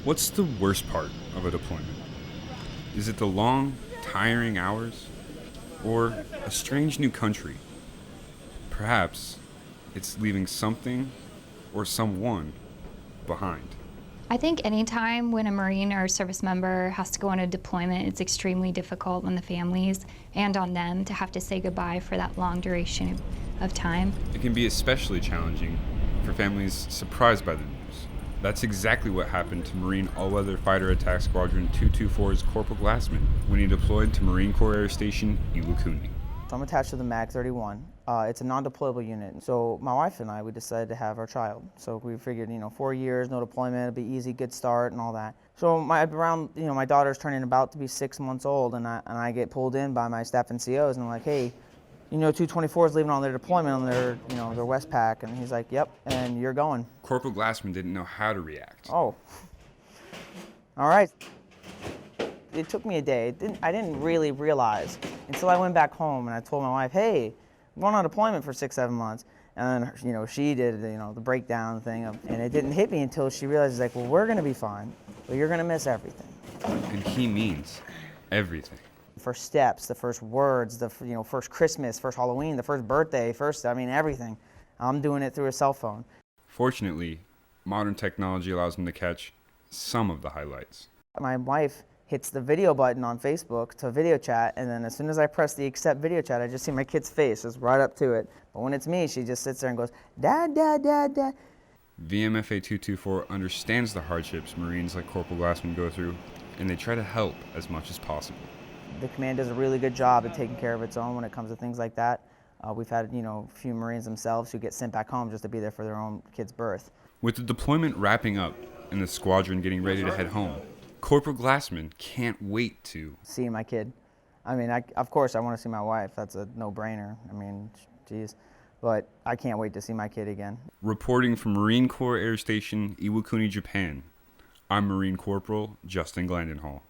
What's the worst part of a deployment? Is it the long, tiring hours? Or a strange new country? Perhaps it's leaving something or someone behind. I think anytime when a Marine or service member has to go on a deployment, it's extremely difficult on the families and on them to have to say goodbye for that long duration of time. It can be especially challenging for families surprised by the news. That's exactly what happened to Marine All-Weather Fighter Attack Squadron 224's Corporal Glassman when he deployed to Marine Corps Air Station Iwakuni. So I'm attached to the MAG 31. It's a non-deployable unit. So my wife and I, we decided to have our child. So we figured, 4 years, no deployment, it'd be easy, good start and all that. So my daughter's turning about to be 6 months old, and I get pulled in by my staff NCOs, and I'm like, hey, 224 is leaving on their deployment on their, their Westpac, and he's like, yep, and you're going. Corporal Glassman didn't know how to react. Oh, all right. It took me a day. I didn't really realize until I went back home and I told my wife, hey, I'm going on deployment for 6-7 months. And then, she did, the breakdown thing. And it didn't hit me until she realized, like, well, we're going to be fine, but you're going to miss everything. And he means everything. The first steps, the first words, the first Christmas, first Halloween, the first birthday, everything. I'm doing it through a cell phone. Fortunately, modern technology allows him to catch some of the highlights. My wife hits the video button on Facebook to video chat, and then as soon as I press the accept video chat, I just see my kid's face just right up to it. But when it's me, she just sits there and goes, Dad, Dad, Dad, Dad. VMFA 224 understands the hardships Marines like Corporal Glassman go through, and they try to help as much as possible. The command does a really good job at taking care of its own when it comes to things like that. We've had, a few Marines themselves who get sent back home just to be there for their own kid's birth. With the deployment wrapping up and the squadron getting ready to head home, Corporal Glassman can't wait to see my kid. I mean, of course I want to see my wife. That's a no-brainer. I mean, geez. But I can't wait to see my kid again. Reporting from Marine Corps Air Station Iwakuni, Japan, I'm Marine Corporal Justin Glandon-Hall.